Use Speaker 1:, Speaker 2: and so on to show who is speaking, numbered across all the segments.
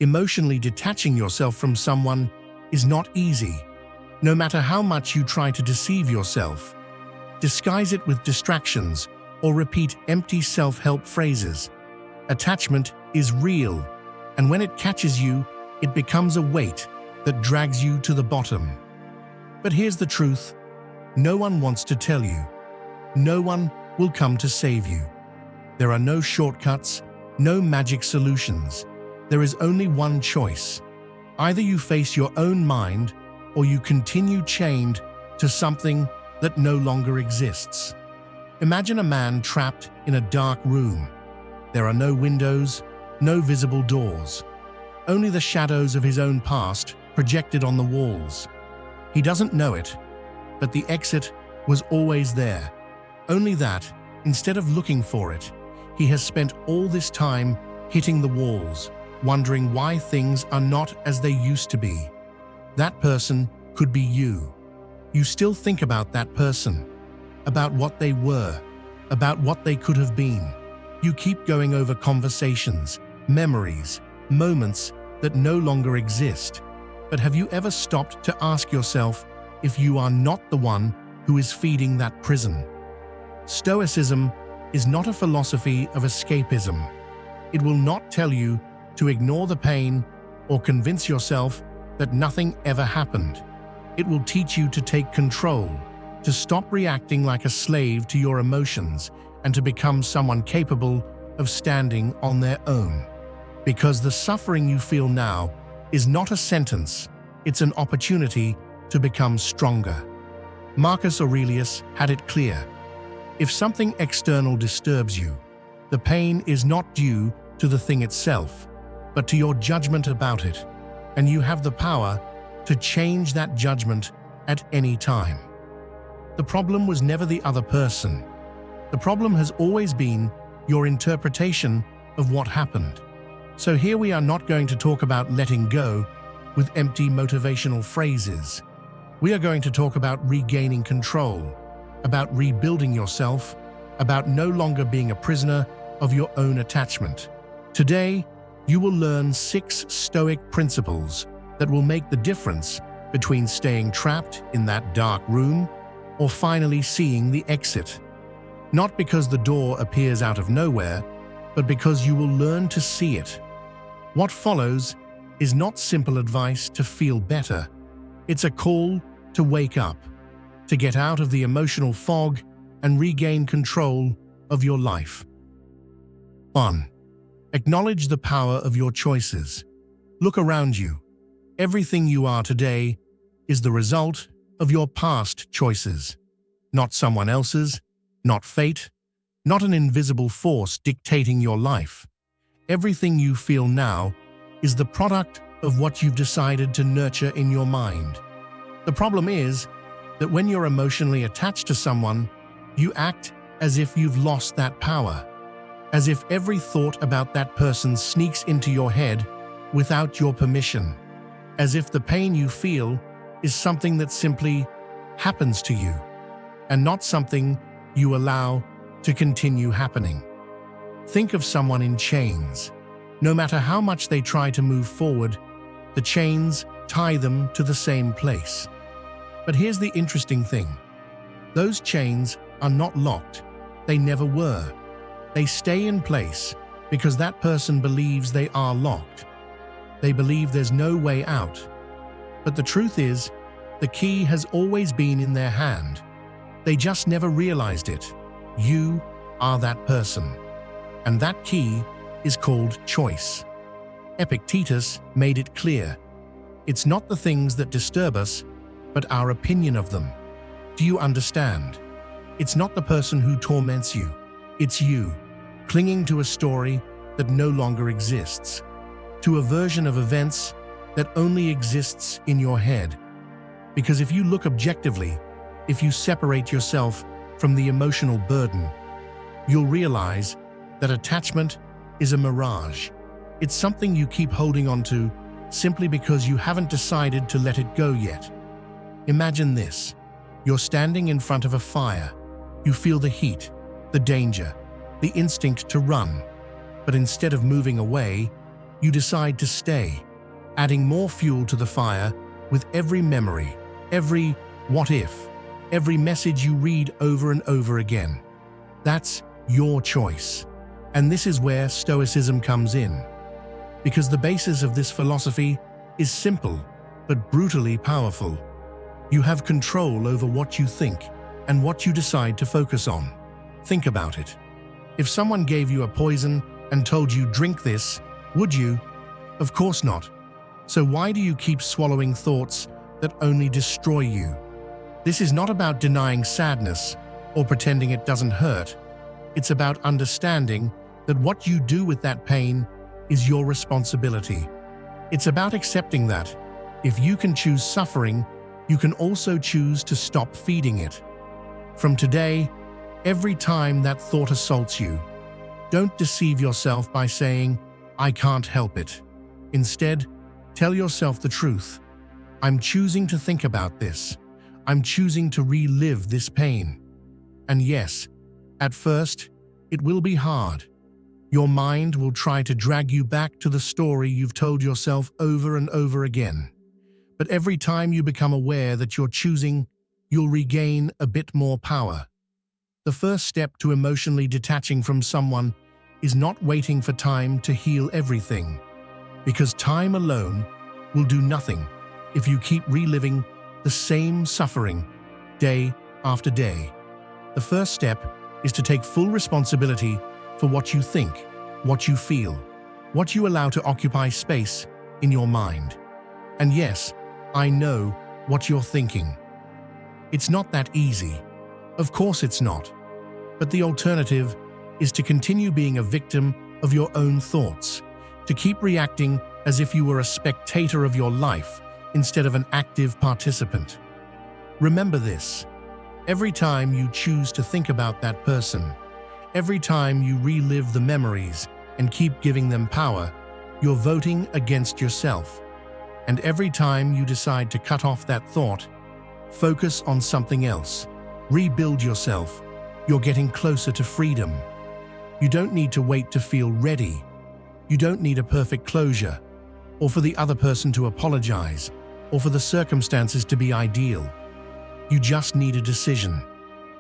Speaker 1: Emotionally detaching yourself from someone is not easy, no matter how much you try to deceive yourself, disguise it with distractions, or repeat empty self-help phrases. Attachment is real, and when it catches you, it becomes a weight that drags you to the bottom. But here's the truth: no one wants to tell you. No one will come to save you. There are no shortcuts, no magic solutions. There is only one choice. Either you face your own mind, or you continue chained to something that no longer exists. Imagine a man trapped in a dark room. There are no windows, no visible doors, only the shadows of his own past projected on the walls. He doesn't know it, but the exit was always there. Only that, instead of looking for it, he has spent all this time hitting the walls, wondering why things are not as they used to be. That person could be you. You still think about that person, about what they were, about what they could have been. You keep going over conversations, memories, moments that no longer exist. But have you ever stopped to ask yourself if you are not the one who is feeding that prison? Stoicism is not a philosophy of escapism. It will not tell you to ignore the pain or convince yourself that nothing ever happened. It will teach you to take control, to stop reacting like a slave to your emotions, and to become someone capable of standing on their own. Because the suffering you feel now is not a sentence, it's an opportunity to become stronger. Marcus Aurelius had it clear: if something external disturbs you, the pain is not due to the thing itself, but to your judgment about it, and you have the power to change that judgment at any time. The problem was never the other person. The problem has always been your interpretation of what happened. So here we are not going to talk about letting go with empty motivational phrases. We are going to talk about regaining control, about rebuilding yourself, about no longer being a prisoner of your own attachment. Today, you will learn 6 Stoic principles that will make the difference between staying trapped in that dark room or finally seeing the exit. Not because the door appears out of nowhere, but because you will learn to see it. What follows is not simple advice to feel better. It's a call to wake up, to get out of the emotional fog and regain control of your life. 1. Acknowledge the power of your choices. Look around you. Everything you are today is the result of your past choices. Not someone else's, not fate, not an invisible force dictating your life. Everything you feel now is the product of what you've decided to nurture in your mind. The problem is that when you're emotionally attached to someone, you act as if you've lost that power, as if every thought about that person sneaks into your head without your permission, as if the pain you feel is something that simply happens to you, and not something you allow to continue happening. Think of someone in chains. No matter how much they try to move forward, the chains tie them to the same place. But here's the interesting thing. Those chains are not locked. They never were. They stay in place because that person believes they are locked. They believe there's no way out. But the truth is, the key has always been in their hand. They just never realized it. You are that person. And that key is called choice. Epictetus made it clear. It's not the things that disturb us, but our opinion of them. Do you understand? It's not the person who torments you. It's you, clinging to a story that no longer exists, to a version of events that only exists in your head. Because if you look objectively, if you separate yourself from the emotional burden, you'll realize that attachment is a mirage. It's something you keep holding on to simply because you haven't decided to let it go yet. Imagine this. You're standing in front of a fire. You feel the heat, the danger, the instinct to run. But instead of moving away, you decide to stay, adding more fuel to the fire with every memory, every what if, every message you read over and over again. That's your choice. And this is where Stoicism comes in. Because the basis of this philosophy is simple, but brutally powerful. You have control over what you think and what you decide to focus on. Think about it. If someone gave you a poison and told you drink this, would you? Of course not. So why do you keep swallowing thoughts that only destroy you? This is not about denying sadness or pretending it doesn't hurt. It's about understanding that what you do with that pain is your responsibility. It's about accepting that if you can choose suffering, you can also choose to stop feeding it. From today, every time that thought assaults you, don't deceive yourself by saying, "I can't help it." Instead, tell yourself the truth. I'm choosing to think about this. I'm choosing to relive this pain. And yes, at first, it will be hard. Your mind will try to drag you back to the story you've told yourself over and over again. But every time you become aware that you're choosing, you'll regain a bit more power. The first step to emotionally detaching from someone is not waiting for time to heal everything, because time alone will do nothing if you keep reliving the same suffering day after day. The first step is to take full responsibility for what you think, what you feel, what you allow to occupy space in your mind. And yes, I know what you're thinking. It's not that easy. Of course it's not. But the alternative is to continue being a victim of your own thoughts, to keep reacting as if you were a spectator of your life instead of an active participant. Remember this: every time you choose to think about that person, every time you relive the memories and keep giving them power, you're voting against yourself. And every time you decide to cut off that thought, focus on something else, rebuild yourself, you're getting closer to freedom. You don't need to wait to feel ready. You don't need a perfect closure, or for the other person to apologize, or for the circumstances to be ideal. You just need a decision.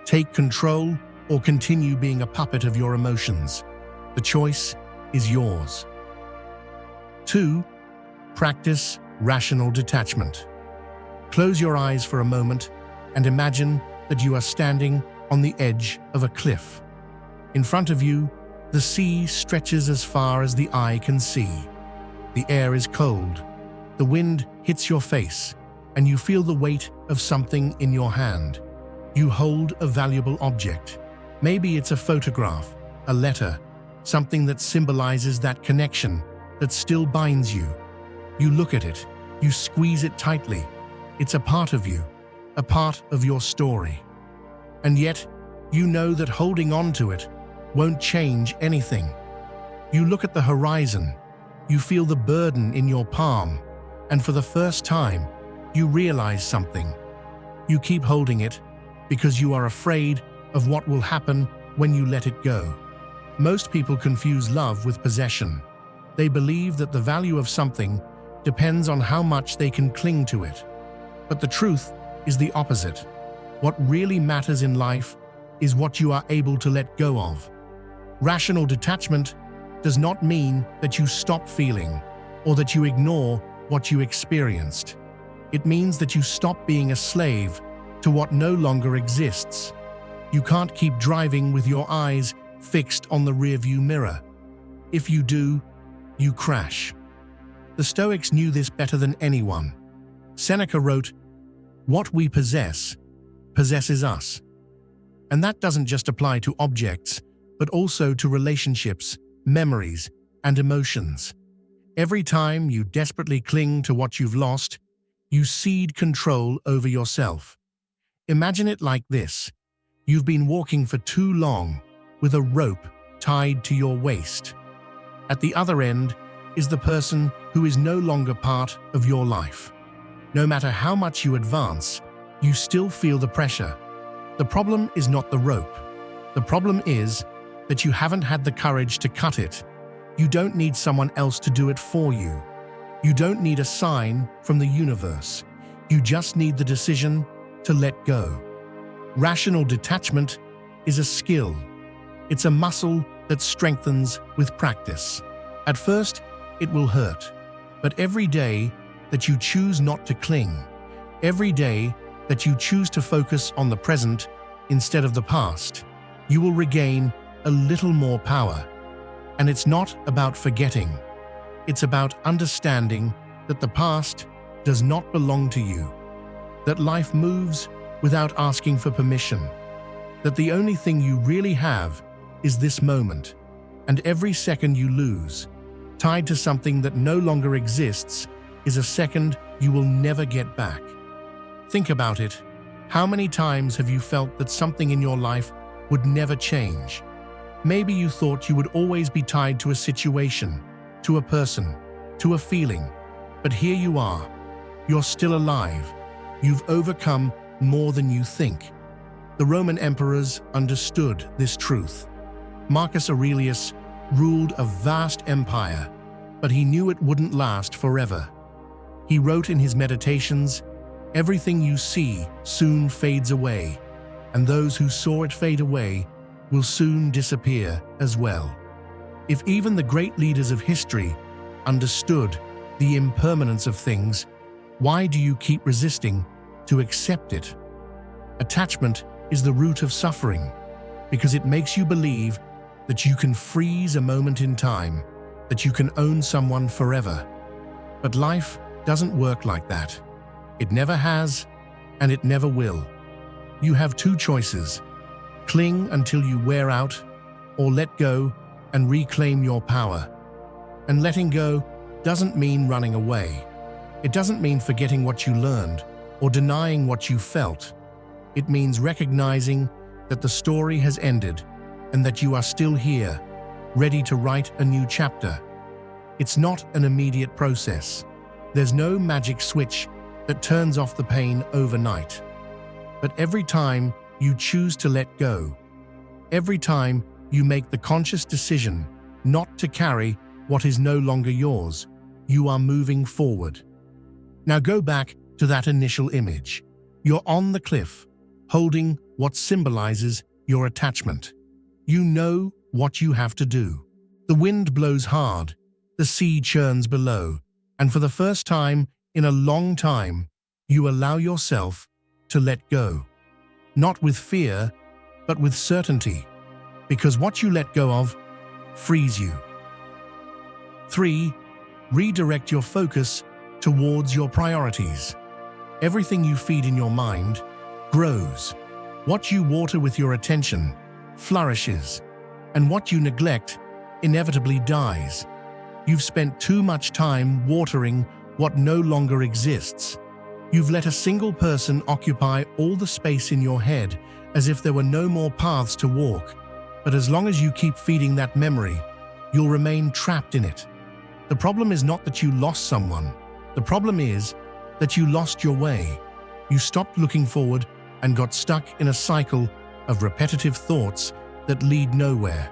Speaker 1: Take control or continue being a puppet of your emotions. The choice is yours. 2. Practice rational detachment. Close your eyes for a moment and imagine that you are standing on the edge of a cliff. In front of you, the sea stretches as far as the eye can see. The air is cold, the wind hits your face, and you feel the weight of something in your hand. You hold a valuable object. Maybe it's a photograph, a letter, something that symbolizes that connection that still binds you. You look at it, you squeeze it tightly. It's a part of you, a part of your story. And yet, you know that holding on to it won't change anything. You look at the horizon, you feel the burden in your palm, and for the first time, you realize something. You keep holding it because you are afraid of what will happen when you let it go. Most people confuse love with possession. They believe that the value of something depends on how much they can cling to it. But the truth is the opposite. What really matters in life is what you are able to let go of. Rational detachment does not mean that you stop feeling or that you ignore what you experienced. It means that you stop being a slave to what no longer exists. You can't keep driving with your eyes fixed on the rearview mirror. If you do, you crash. The Stoics knew this better than anyone. Seneca wrote, "What we possess possesses us." And that doesn't just apply to objects, but also to relationships, memories, and emotions. Every time you desperately cling to what you've lost, you cede control over yourself. Imagine it like this: you've been walking for too long with a rope tied to your waist. At the other end is the person who is no longer part of your life. No matter how much you advance, you still feel the pressure. The problem is not the rope. The problem is that you haven't had the courage to cut it, You don't need someone else to do it for you. You don't need a sign from the universe. You just need the decision to let go. Rational detachment is a skill. It's a muscle that strengthens with practice. At first, it will hurt, but every day that you choose not to cling, every day that you choose to focus on the present instead of the past, you will regain a little more power. And it's not about forgetting. It's about understanding that the past does not belong to you, that life moves without asking for permission, that the only thing you really have is this moment, and every second you lose, tied to something that no longer exists, is a second you will never get back. Think about it. How many times have you felt that something in your life would never change? Maybe you thought you would always be tied to a situation, to a person, to a feeling. But here you are. You're still alive. You've overcome more than you think. The Roman emperors understood this truth. Marcus Aurelius ruled a vast empire, but he knew it wouldn't last forever. He wrote in his meditations, "Everything you see soon fades away, and those who saw it fade away will soon disappear as well." If even the great leaders of history understood the impermanence of things, why do you keep resisting to accept it? Attachment is the root of suffering, because it makes you believe that you can freeze a moment in time, that you can own someone forever. But life doesn't work like that. It never has, and it never will. You have two choices: cling until you wear out, or let go and reclaim your power. And letting go doesn't mean running away. It doesn't mean forgetting what you learned or denying what you felt. It means recognizing that the story has ended and that you are still here, ready to write a new chapter. It's not an immediate process. There's no magic switch that turns off the pain overnight. But every time you choose to let go, every time you make the conscious decision not to carry what is no longer yours, you are moving forward. Now go back to that initial image. You're on the cliff, holding what symbolizes your attachment. You know what you have to do. The wind blows hard, the sea churns below, and for the first time in a long time, you allow yourself to let go. Not with fear, but with certainty, because what you let go of frees you. 3. Redirect your focus towards your priorities. Everything you feed in your mind grows. What you water with your attention flourishes, and what you neglect inevitably dies. You've spent too much time watering what no longer exists. You've let a single person occupy all the space in your head as if there were no more paths to walk. But as long as you keep feeding that memory, you'll remain trapped in it. The problem is not that you lost someone. The problem is that you lost your way. You stopped looking forward and got stuck in a cycle of repetitive thoughts that lead nowhere.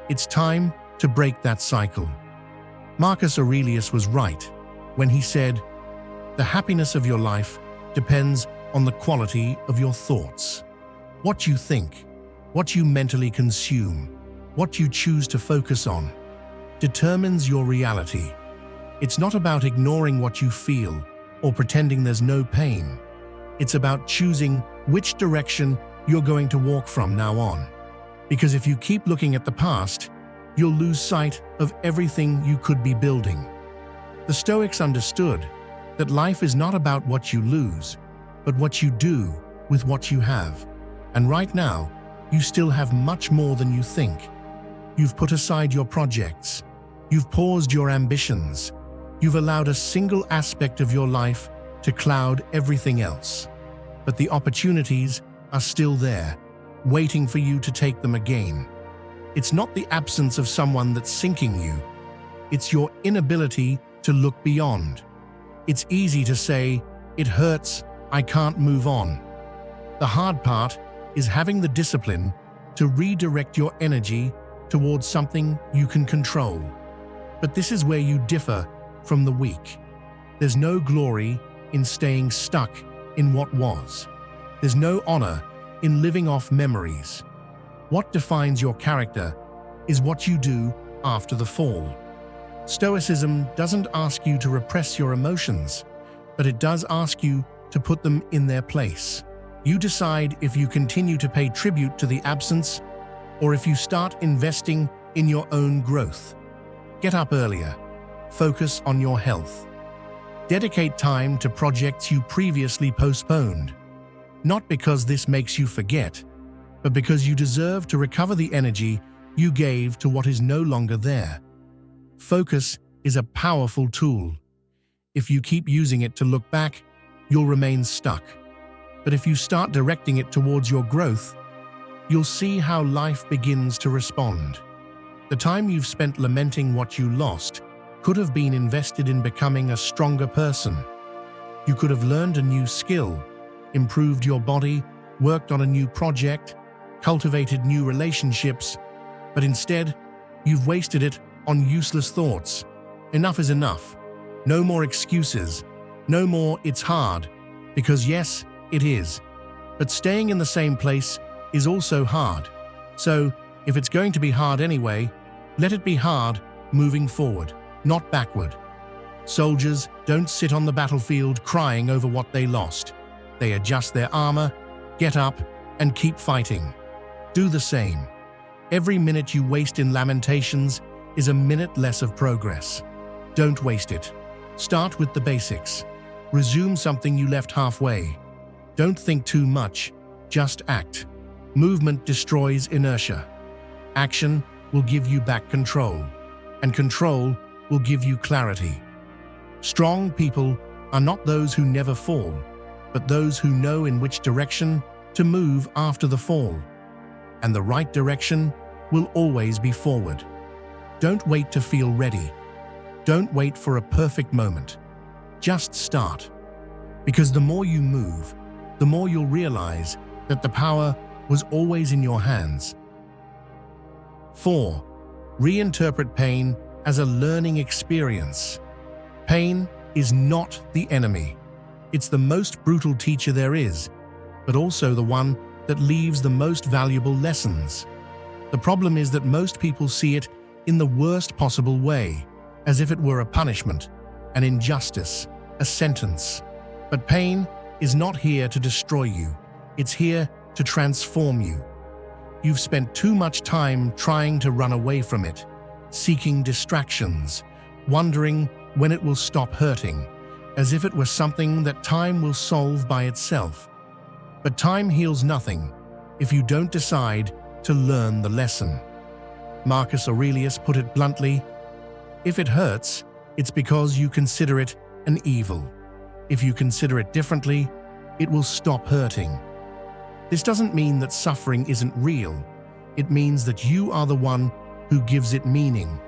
Speaker 1: It's time to break that cycle. Marcus Aurelius was right when he said, "The happiness of your life depends on the quality of your thoughts." What you think, what you mentally consume, what you choose to focus on, determines your reality. It's not about ignoring what you feel or pretending there's no pain. It's about choosing which direction you're going to walk from now on. Because if you keep looking at the past, you'll lose sight of everything you could be building. The Stoics understood that life is not about what you lose, but what you do with what you have. And right now, you still have much more than you think. You've put aside your projects. You've paused your ambitions. You've allowed a single aspect of your life to cloud everything else. But the opportunities are still there, waiting for you to take them again. It's not the absence of someone that's sinking you. It's your inability to look beyond. It's easy to say, "It hurts, I can't move on." The hard part is having the discipline to redirect your energy towards something you can control. But this is where you differ from the weak. There's no glory in staying stuck in what was. There's no honor in living off memories. What defines your character is what you do after the fall. Stoicism doesn't ask you to repress your emotions, but it does ask you to put them in their place. You decide if you continue to pay tribute to the absence or if you start investing in your own growth. Get up earlier. Focus on your health. Dedicate time to projects you previously postponed. Not because this makes you forget, but because you deserve to recover the energy you gave to what is no longer there. Focus is a powerful tool. If you keep using it to look back, you'll remain stuck. But if you start directing it towards your growth, you'll see how life begins to respond. The time you've spent lamenting what you lost could have been invested in becoming a stronger person. You could have learned a new skill, improved your body, worked on a new project, cultivated new relationships, but instead, you've wasted it on useless thoughts. Enough is enough. No more excuses. No more "it's hard," because yes, it is. But staying in the same place is also hard. So, if it's going to be hard anyway, let it be hard moving forward, not backward. Soldiers don't sit on the battlefield crying over what they lost. They adjust their armor, get up, and keep fighting. Do the same. Every minute you waste in lamentations is a minute less of progress. Don't waste it. Start with the basics. Resume something you left halfway. Don't think too much, just act. Movement destroys inertia. Action will give you back control, and control will give you clarity. Strong people are not those who never fall, but those who know in which direction to move after the fall. And the right direction will always be forward. Don't wait to feel ready. Don't wait for a perfect moment. Just start. Because the more you move, the more you'll realize that the power was always in your hands. 4. Reinterpret pain as a learning experience. Pain is not the enemy. It's the most brutal teacher there is, but also the one that leaves the most valuable lessons. The problem is that most people see it in the worst possible way, as if it were a punishment, an injustice, a sentence. But pain is not here to destroy you. It's here to transform you. You've spent too much time trying to run away from it, seeking distractions, wondering when it will stop hurting, as if it were something that time will solve by itself. But time heals nothing if you don't decide to learn the lesson. Marcus Aurelius put it bluntly, "If it hurts, it's because you consider it an evil. If you consider it differently, it will stop hurting." This doesn't mean that suffering isn't real. It means that you are the one who gives it meaning.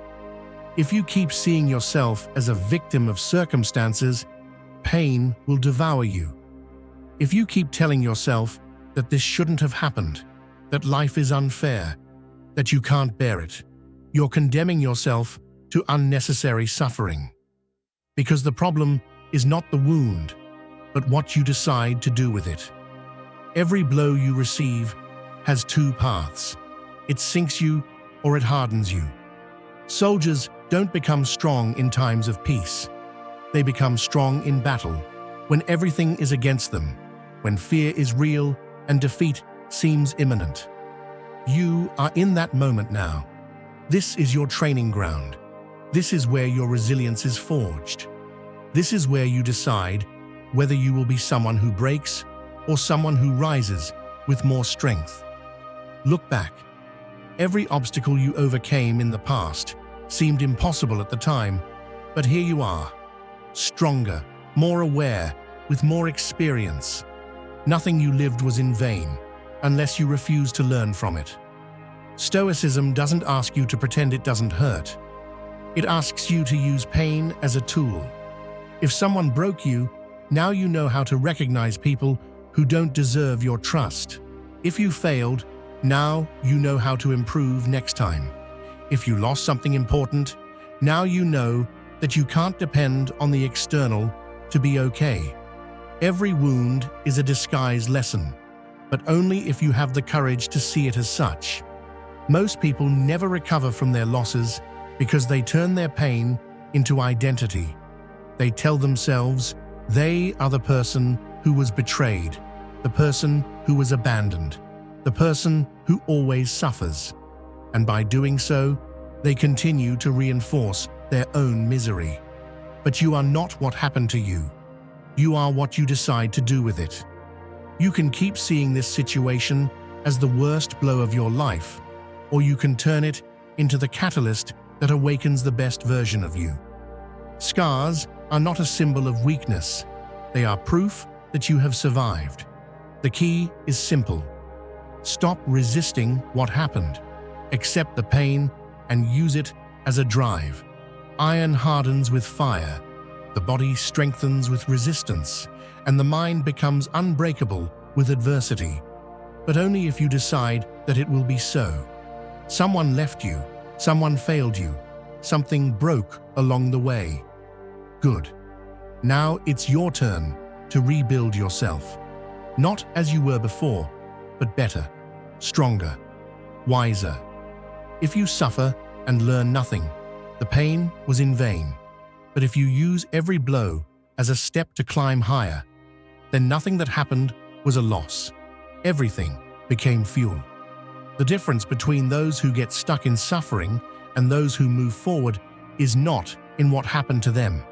Speaker 1: If you keep seeing yourself as a victim of circumstances, pain will devour you. If you keep telling yourself that this shouldn't have happened, that life is unfair, that you can't bear it, you're condemning yourself to unnecessary suffering. Because the problem is not the wound, but what you decide to do with it. Every blow you receive has two paths. It sinks you or it hardens you. Soldiers don't become strong in times of peace. They become strong in battle, when everything is against them, when fear is real and defeat seems imminent. You are in that moment now. This is your training ground. This is where your resilience is forged. This is where you decide whether you will be someone who breaks or someone who rises with more strength. Look back. Every obstacle you overcame in the past seemed impossible at the time, but here you are, stronger, more aware, with more experience. Nothing you lived was in vain, unless you refuse to learn from it. Stoicism doesn't ask you to pretend it doesn't hurt. It asks you to use pain as a tool. If someone broke you, now you know how to recognize people who don't deserve your trust. If you failed, now you know how to improve next time. If you lost something important, Now you know that you can't depend on the external to be okay. Every wound is a disguised lesson, but only if you have the courage to see it as such. Most people never recover from their losses because they turn their pain into identity. They tell themselves they are the person who was betrayed, the person who was abandoned, the person who always suffers. And by doing so, they continue to reinforce their own misery. But you are not what happened to you. You are what you decide to do with it. You can keep seeing this situation as the worst blow of your life, or you can turn it into the catalyst that awakens the best version of you. Scars are not a symbol of weakness. They are proof that you have survived. The key is simple. Stop resisting what happened. Accept the pain and use it as a drive. Iron hardens with fire. The body strengthens with resistance, and the mind becomes unbreakable with adversity. But only if you decide that it will be so. Someone left you, someone failed you, something broke along the way. Good. Now it's your turn to rebuild yourself. Not as you were before, but better, stronger, wiser. If you suffer and learn nothing, the pain was in vain. But if you use every blow as a step to climb higher, then nothing that happened was a loss. Everything became fuel. The difference between those who get stuck in suffering and those who move forward is not in what happened to them.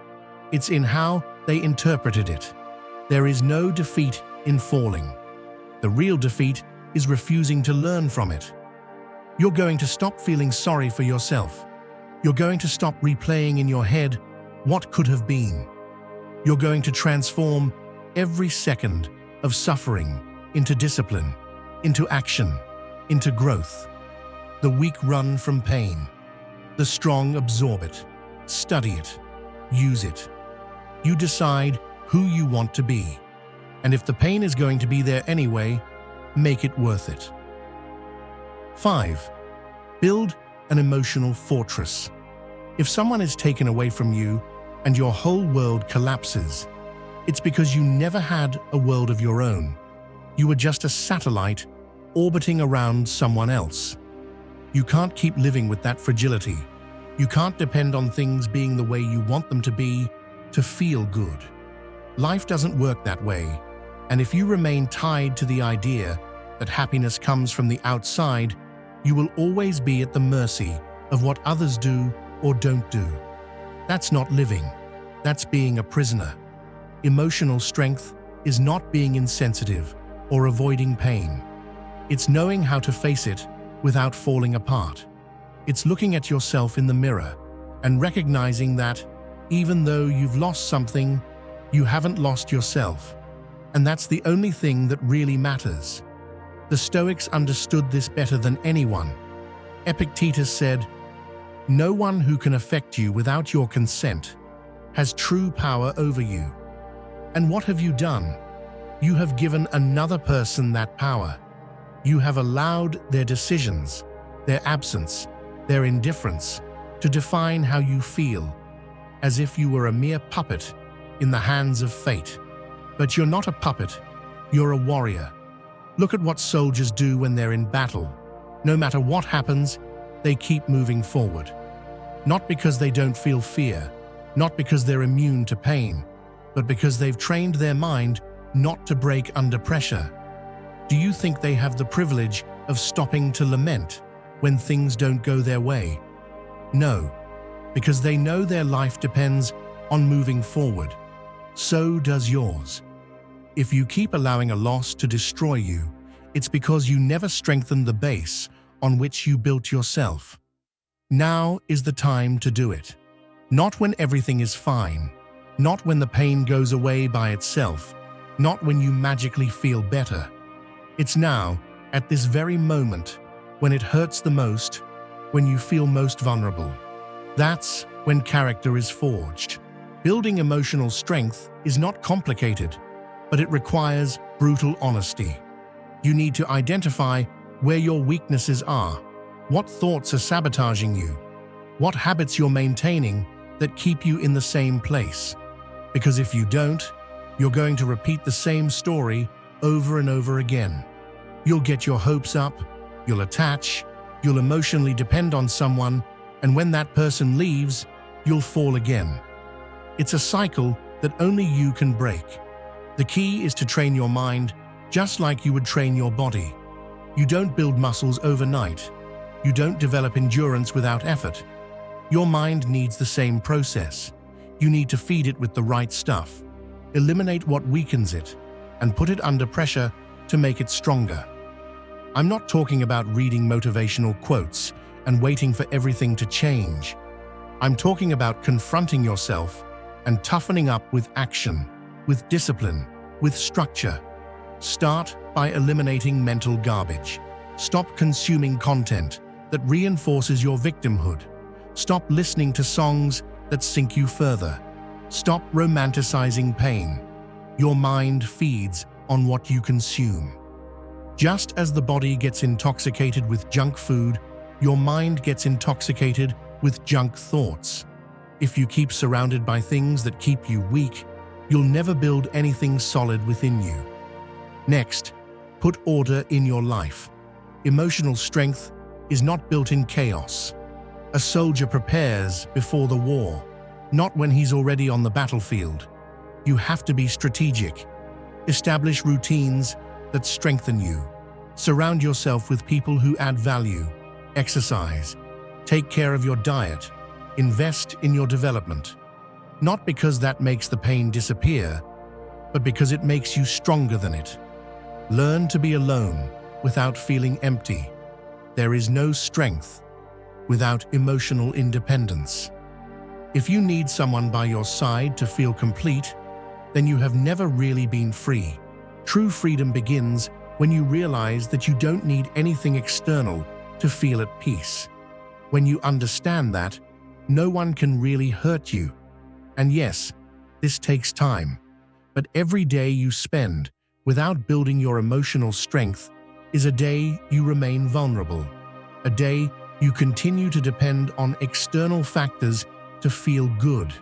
Speaker 1: It's in how they interpreted it. There is no defeat in falling. The real defeat is refusing to learn from it. You're going to stop feeling sorry for yourself. You're going to stop replaying in your head what could have been. You're going to transform every second of suffering into discipline, into action, into growth. The weak run from pain. The strong absorb it, study it, use it. You decide who you want to be. And if the pain is going to be there anyway, make it worth it. 5. Build an emotional fortress. If someone is taken away from you and your whole world collapses, it's because you never had a world of your own. You were just a satellite orbiting around someone else. You can't keep living with that fragility. You can't depend on things being the way you want them to be to feel good. Life doesn't work that way, and if you remain tied to the idea that happiness comes from the outside, you will always be at the mercy of what others do or don't do. That's not living. That's being a prisoner. Emotional strength is not being insensitive or avoiding pain. It's knowing how to face it without falling apart. It's looking at yourself in the mirror and recognizing that even though you've lost something, you haven't lost yourself. And that's the only thing that really matters. The Stoics understood this better than anyone. Epictetus said, "No one who can affect you without your consent has true power over you." And what have you done? You have given another person that power. You have allowed their decisions, their absence, their indifference to define how you feel, as if you were a mere puppet in the hands of fate. But you're not a puppet, you're a warrior. Look at what soldiers do when they're in battle. No matter what happens, they keep moving forward. Not because they don't feel fear, not because they're immune to pain, but because they've trained their mind not to break under pressure. Do you think they have the privilege of stopping to lament when things don't go their way? No, because they know their life depends on moving forward. So does yours. If you keep allowing a loss to destroy you, it's because you never strengthened the base on which you built yourself. Now is the time to do it. Not when everything is fine, not when the pain goes away by itself, not when you magically feel better. It's now, at this very moment, when it hurts the most, when you feel most vulnerable. That's when character is forged. Building emotional strength is not complicated, but it requires brutal honesty. You need to identify where your weaknesses are, what thoughts are sabotaging you, What habits you're maintaining that keep you in the same place? Because if you don't, you're going to repeat the same story over and over again. You'll get your hopes up, you'll attach, you'll emotionally depend on someone, and when that person leaves, you'll fall again. It's a cycle that only you can break. The key is to train your mind just like you would train your body. You don't build muscles overnight. You don't develop endurance without effort. Your mind needs the same process. You need to feed it with the right stuff, eliminate what weakens it, and put it under pressure to make it stronger. I'm not talking about reading motivational quotes and waiting for everything to change. I'm talking about confronting yourself and toughening up with action, with discipline, with structure. Start by eliminating mental garbage. Stop consuming content that reinforces your victimhood. Stop listening to songs that sink you further. Stop romanticizing pain. Your mind feeds on what you consume. Just as the body gets intoxicated with junk food, your mind gets intoxicated with junk thoughts. If you keep surrounded by things that keep you weak, you'll never build anything solid within you. Next, put order in your life. Emotional strength is not built in chaos. A soldier prepares before the war, not when he's already on the battlefield. You have to be strategic. Establish routines that strengthen you. Surround yourself with people who add value. Exercise. Take care of your diet. Invest in your development. Not because that makes the pain disappear, but because it makes you stronger than it. Learn to be alone without feeling empty. There is no strength without emotional independence. If you need someone by your side to feel complete, then you have never really been free. True freedom begins when you realize that you don't need anything external to feel at peace. When you understand that, no one can really hurt you. And yes, this takes time, but every day you spend without building your emotional strength is a day you remain vulnerable, a day you continue to depend on external factors to feel good.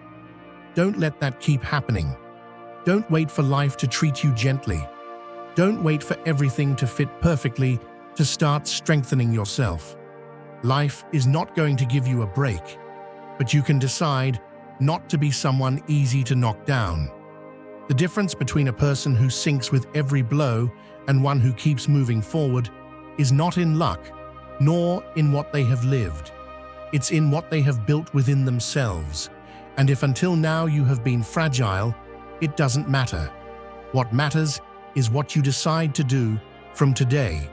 Speaker 1: Don't let that keep happening. Don't wait for life to treat you gently. Don't wait for everything to fit perfectly to start strengthening yourself. Life is not going to give you a break, but you can decide not to be someone easy to knock down. The difference between a person who sinks with every blow and one who keeps moving forward is not in luck, nor in what they have lived. It's in what they have built within themselves. And if until now you have been fragile, it doesn't matter. What matters is what you decide to do from today.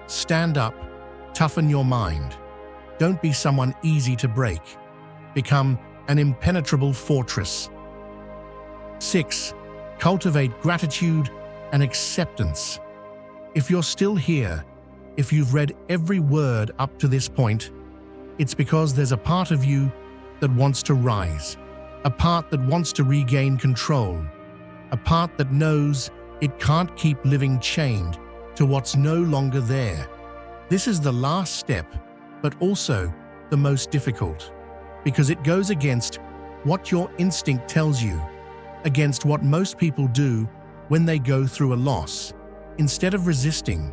Speaker 1: Stand up, toughen your mind. Don't be someone easy to break. Become an impenetrable fortress. 6. Cultivate gratitude and acceptance. If you're still here, if you've read every word up to this point, it's because there's a part of you that wants to rise, a part that wants to regain control, a part that knows it can't keep living chained to what's no longer there. This is the last step, but also the most difficult, because it goes against what your instinct tells you, against what most people do when they go through a loss. Instead of resisting,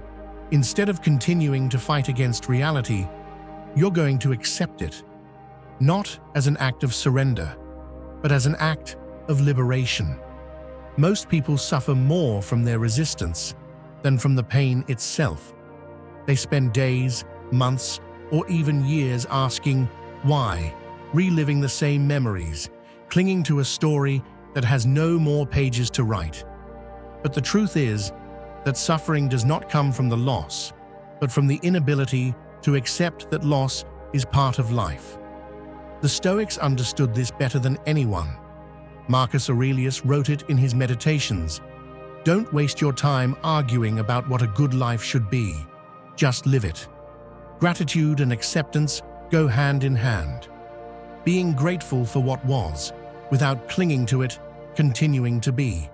Speaker 1: instead of continuing to fight against reality, you're going to accept it, not as an act of surrender, but as an act of liberation. Most people suffer more from their resistance than from the pain itself. They spend days, months, or even years asking why, reliving the same memories, clinging to a story that has no more pages to write. But the truth is that suffering does not come from the loss, but from the inability to accept that loss is part of life. The Stoics understood this better than anyone. Marcus Aurelius wrote it in his Meditations. Don't waste your time arguing about what a good life should be. Just live it. Gratitude and acceptance go hand in hand. Being grateful for what was, without clinging to it, continuing to be.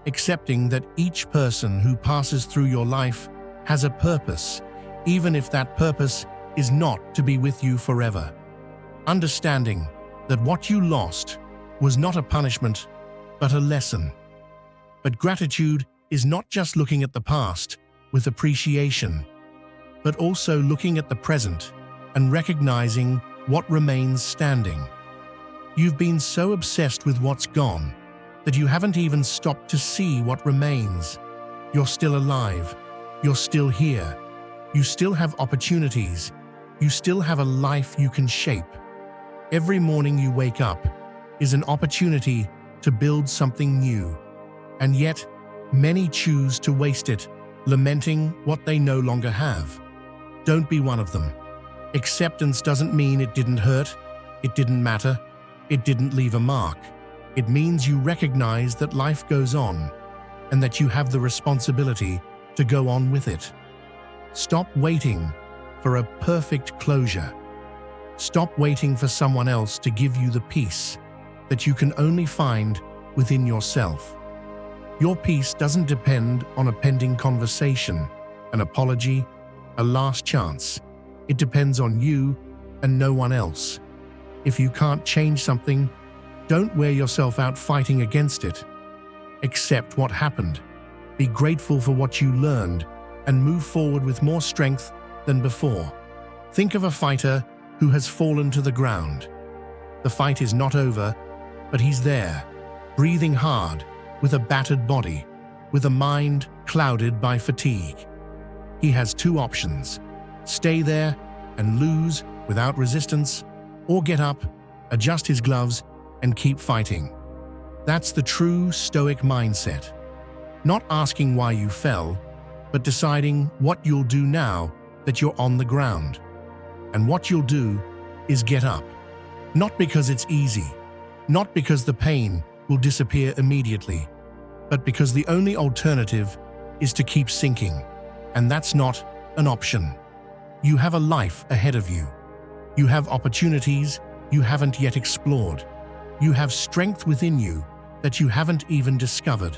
Speaker 1: Accepting that each person who passes through your life has a purpose, even if that purpose is not to be with you forever. understanding that what you lost was not a punishment, but a lesson. But gratitude is not just looking at the past with appreciation, but also looking at the present and recognizing what remains standing. You've been so obsessed with what's gone that you haven't even stopped to see what remains. You're still alive. You're still here. You still have opportunities. You still have a life you can shape. Every morning you wake up is an opportunity to build something new. And yet, many choose to waste it, lamenting what they no longer have. Don't be one of them. Acceptance doesn't mean it didn't hurt, it didn't matter, it didn't leave a mark. It means you recognize that life goes on and that you have the responsibility to go on with it. Stop waiting for a perfect closure. Stop waiting for someone else to give you the peace that you can only find within yourself. Your peace doesn't depend on a pending conversation, an apology, a last chance. It depends on you and no one else. If you can't change something, don't wear yourself out fighting against it. Accept what happened. Be grateful for what you learned and move forward with more strength than before. Think of a fighter who has fallen to the ground. The fight is not over, but he's there, breathing hard, with a battered body, with a mind clouded by fatigue. He has two options: stay there and lose without resistance, or get up, adjust his gloves, and keep fighting. That's the true Stoic mindset. Not asking why you fell, but deciding what you'll do now that you're on the ground. And what you'll do is get up. Not because it's easy, not because the pain will disappear immediately, but because the only alternative is to keep sinking. And that's not an option. You have a life ahead of you. You have opportunities you haven't yet explored. You have strength within you that you haven't even discovered.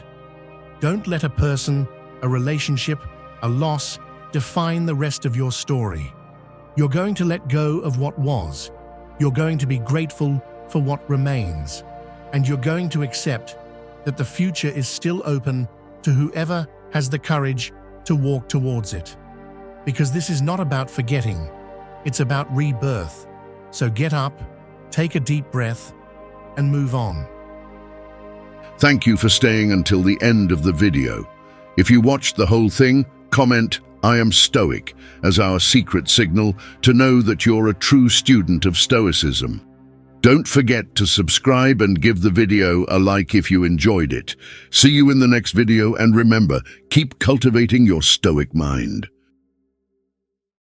Speaker 1: Don't let a person, a relationship, a loss define the rest of your story. You're going to let go of what was. You're going to be grateful for what remains. And you're going to accept that the future is still open to whoever has the courage to walk towards it. Because this is not about forgetting, it's about rebirth. So get up, take a deep breath, and move on.
Speaker 2: Thank you for staying until the end of the video. If you watched the whole thing, comment "I am Stoic" as our secret signal to know that you're a true student of Stoicism. Don't forget to subscribe and give the video a like if you enjoyed it. See you in the next video, and remember, keep cultivating your Stoic mind.